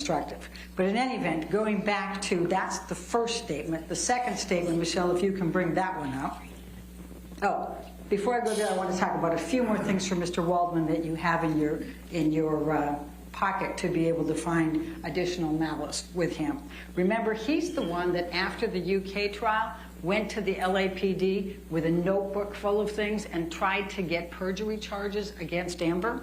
instructive. But in any event, going back to, that's the first statement. The second statement, Michelle, if you can bring that one up. Oh, before I go there, I want to talk about a few more things from Mr. Waldman that you have in your pocket to be able to find additional malice with him. Remember, he's the one that after the UK trial went to the LAPD with a notebook full of things and tried to get perjury charges against Amber.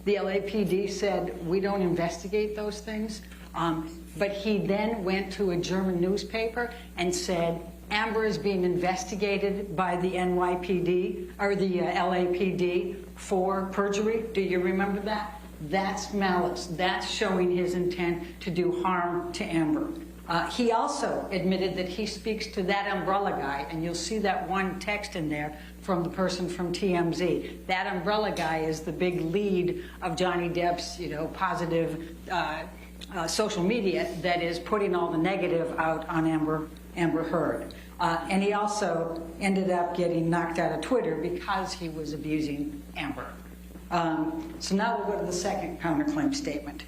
The LAPD said, we don't investigate those things. But he then went to a German newspaper and said, Amber is being investigated by the NYPD, or the LAPD, for perjury. Do you remember that? That's malice. That's showing his intent to do harm to Amber. He also admitted that he speaks to that umbrella guy, and you'll see that one text in there from the person from TMZ. That umbrella guy is the big lead of Johnny Depp's, positive social media that is putting all the negative out on Amber Heard. And he also ended up getting knocked out of Twitter because he was abusing Amber. So now we'll go to the second counterclaim statement.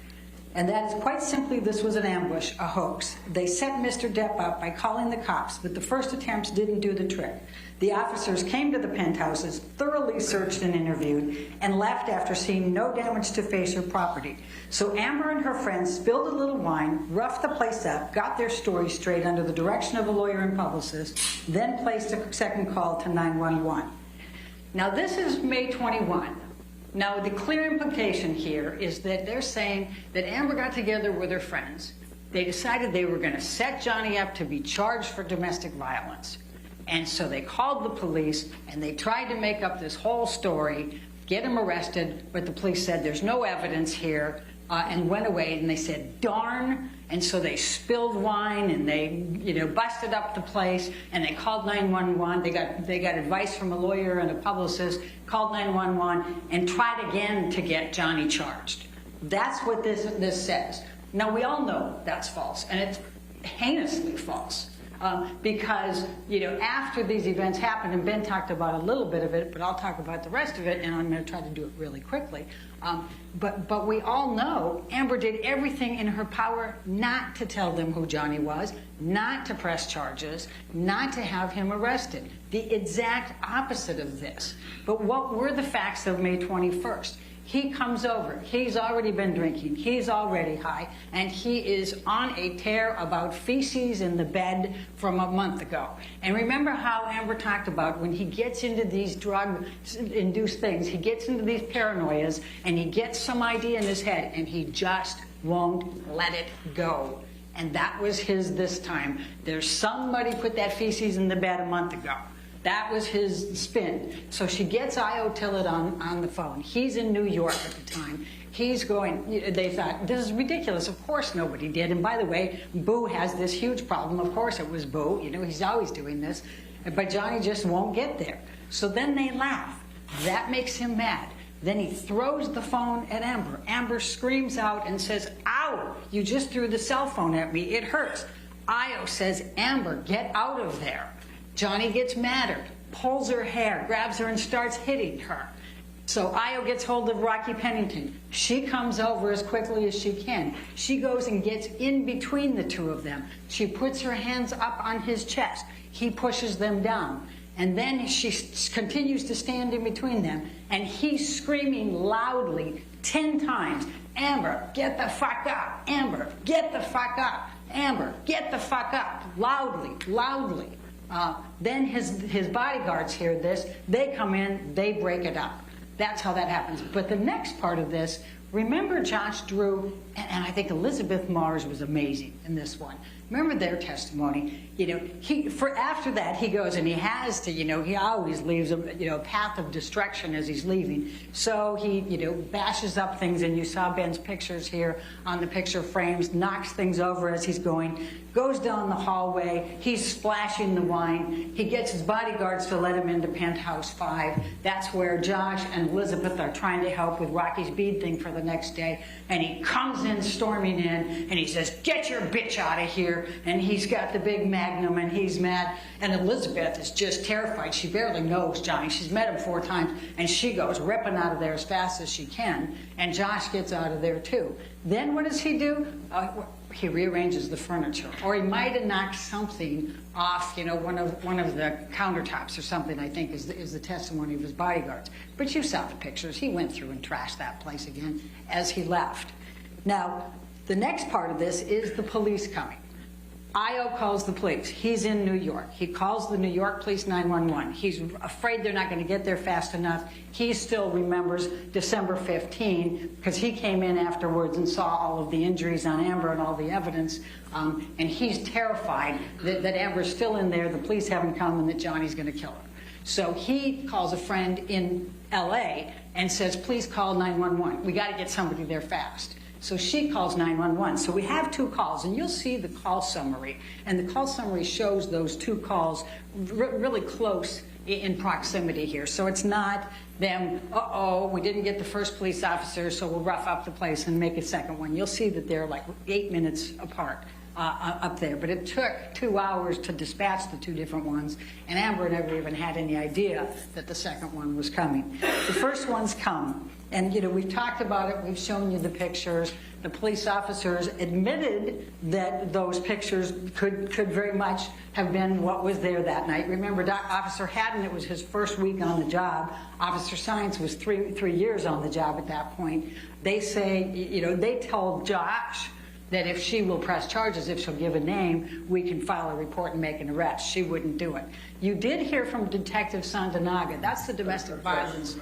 And that is quite simply, this was an ambush, a hoax. They set Mr. Depp up by calling the cops, but the first attempts didn't do the trick. The officers came to the penthouses, thoroughly searched and interviewed, and left after seeing no damage to face or property. So Amber and her friends spilled a little wine, roughed the place up, got their story straight under the direction of a lawyer and publicist, then placed a second call to 911. Now this is May 21. Now, the clear implication here is that they're saying that Amber got together with her friends. They decided they were going to set Johnny up to be charged for domestic violence. And so they called the police, and they tried to make up this whole story, get him arrested, but the police said there's no evidence here, and went away, and they said, darn. And so they spilled wine, and they, busted up the place, and they called 911. They got advice from a lawyer and a publicist, called 911, and tried again to get Johnny charged. That's what this says. Now, we all know that's false, and it's heinously false. Because, after these events happened, and Ben talked about a little bit of it, but I'll talk about the rest of it, and I'm going to try to do it really quickly. But we all know Amber did everything in her power not to tell them who Johnny was, not to press charges, not to have him arrested. The exact opposite of this. But what were the facts of May 21st? He comes over, he's already been drinking, he's already high, and he is on a tear about feces in the bed from a month ago. And remember how Amber talked about when he gets into these drug-induced things, he gets into these paranoias, and he gets some idea in his head, and he just won't let it go. And that was his this time. There's somebody put that feces in the bed a month ago. That was his spin. So she gets Io Tillett on the phone. He's in New York at the time. He's going, they thought, this is ridiculous. Of course nobody did. And by the way, Boo has this huge problem. Of course it was Boo. He's always doing this. But Johnny just won't get there. So then they laugh. That makes him mad. Then he throws the phone at Amber. Amber screams out and says, ow, you just threw the cell phone at me. It hurts. Io says, Amber, get out of there. Johnny gets madder, pulls her hair, grabs her and starts hitting her. So Io gets hold of Rocky Pennington. She comes over as quickly as she can. She goes and gets in between the two of them. She puts her hands up on his chest. He pushes them down. And then she continues to stand in between them. And he's screaming loudly 10 times, Amber, get the fuck up. Amber, get the fuck up. Amber, get the fuck up. Loudly, loudly. Then his bodyguards hear this, they come in, they break it up. That's how that happens. But the next part of this, remember Josh Drew, and I think Elizabeth Mars was amazing in this one. Remember their testimony. After that, he goes and he has to, he always leaves a path of destruction as he's leaving. So he, bashes up things, and you saw Ben's pictures here on the picture frames, knocks things over as he's going, goes down the hallway, he's splashing the wine, he gets his bodyguards to let him into penthouse 5. That's where Josh and Elizabeth are trying to help with Rocky's bead thing for the the next day, and he comes in storming in, and he says, "Get your bitch out of here," and he's got the big Magnum, and he's mad, and Elizabeth is just terrified. She barely knows Johnny. She's met him 4 times, and she goes ripping out of there as fast as she can, and Josh gets out of there too. Then what does he do? He rearranges the furniture, or he might have knocked something off, one of the countertops or something, I think is the testimony of his bodyguards. But you saw the pictures. He went through and trashed that place again as he left. Now, the next part of this is the police coming. Io calls the police. He's in New York. He calls the New York Police 911. He's afraid they're not going to get there fast enough. He still remembers December 15 because he came in afterwards and saw all of the injuries on Amber and all the evidence. And he's terrified that Amber's still in there, the police haven't come, and that Johnny's going to kill her. So he calls a friend in L.A. and says, "Please call 911. We got to get somebody there fast." So she calls 911. So we have 2 calls, and you'll see the call summary. And the call summary shows those 2 calls really close in proximity here. So it's not them, we didn't get the first police officer, so we'll rough up the place and make a second one. You'll see that they're like 8 minutes apart up there. But it took 2 hours to dispatch the 2 different ones, and Amber never even had any idea that the second one was coming. The first one's come. And, we've talked about it. We've shown you the pictures. The police officers admitted that those pictures could very much have been what was there that night. Remember, Officer Haddon, it was his first week on the job. Officer Science was three years on the job at that point. They say, they told Josh that if she will press charges, if she'll give a name, we can file a report and make an arrest. She wouldn't do it. You did hear from Detective Sandanaga. That's the domestic violence.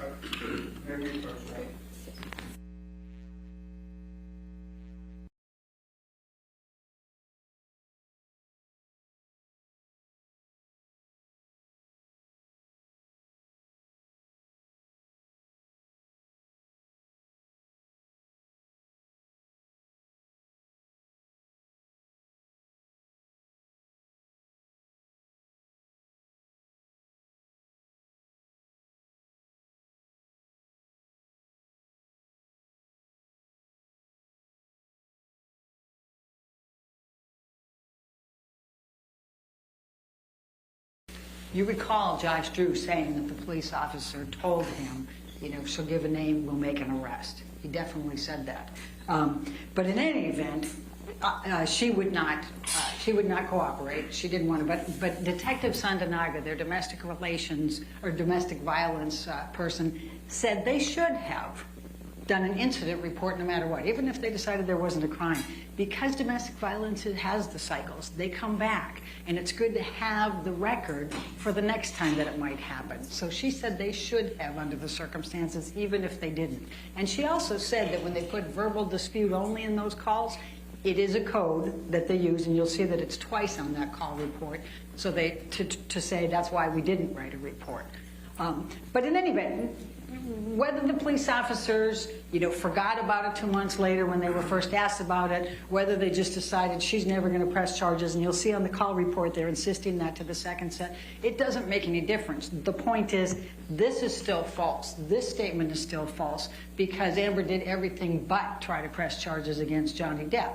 You recall Josh Drew saying that the police officer told him, she'll give a name, we'll make an arrest. He definitely said that. But in any event, she would not cooperate. She didn't want to. But Detective Sandanaga, their domestic relations or domestic violence person, said they should have done an incident report no matter what, even if they decided there wasn't a crime. Because domestic violence has the cycles, they come back, and it's good to have the record for the next time that it might happen. So she said they should have under the circumstances, even if they didn't. And she also said that when they put verbal dispute only in those calls, it is a code that they use, and you'll see that it's twice on that call report, so to say that's why we didn't write a report. But in any event, whether the police officers, forgot about it 2 months later when they were first asked about it, whether they just decided she's never going to press charges, and you'll see on the call report they're insisting that to the second set, it doesn't make any difference. The point is, this is still false. This statement is still false because Amber did everything but try to press charges against Johnny Depp.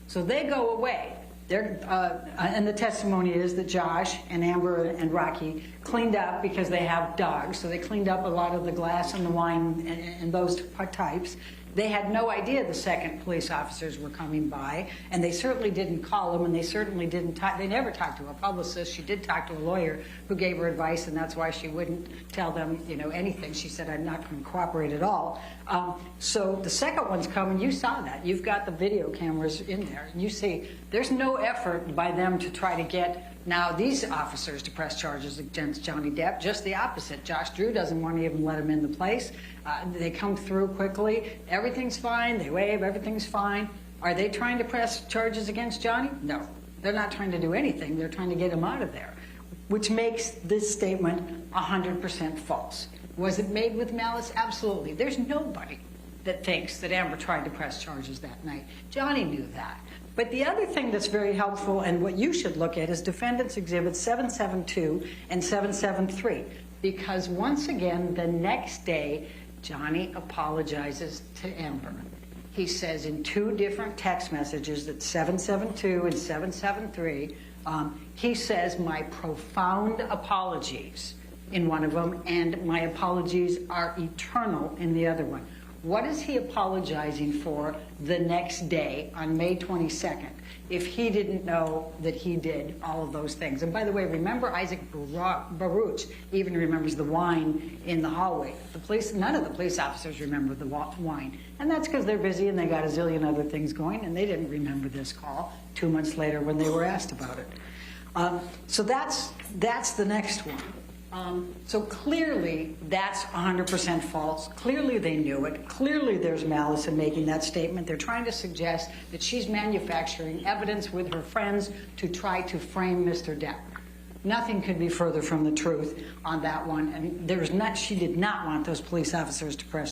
So they go away. And the testimony is that Josh and Amber and Rocky cleaned up because they have dogs, so they cleaned up a lot of the glass and the wine and those types. They had no idea the second police officers were coming by, and they certainly didn't call them, and they certainly didn't talk. They never talked to a publicist. She did talk to a lawyer who gave her advice, and that's why she wouldn't tell them, anything. She said, "I'm not going to cooperate at all." So the second one's coming. You saw that. You've got the video cameras in there, and you see there's no effort by them to try to get now these officers to press charges against Johnny Depp. Just the opposite. Josh Drew doesn't want to even let him in the place. They come through quickly. Everything's fine. They wave. Everything's fine. Are they trying to press charges against Johnny? No. They're not trying to do anything. They're trying to get him out of there, which makes this statement 100% false. Was it made with malice? Absolutely. There's nobody that thinks that Amber tried to press charges that night. Johnny knew that. But the other thing that's very helpful and what you should look at is Defendants Exhibits 772 and 773. Because once again, the next day, Johnny apologizes to Amber. He says in 2 different text messages, at 772 and 773, he says, my profound apologies in one of them, and my apologies are eternal in the other one. What is he apologizing for the next day on May 22nd if he didn't know that he did all of those things? And by the way, remember Isaac Baruch even remembers the wine in the hallway. None of the police officers remember the wine. And that's because they're busy and they got a zillion other things going, and they didn't remember this call 2 months later when they were asked about it. So that's the next one. So clearly that's 100% false. Clearly they knew it. Clearly there's malice in making that statement. They're trying to suggest that she's manufacturing evidence with her friends to try to frame Mr. Depp. Nothing could be further from the truth on that one. And she did not want those police officers to press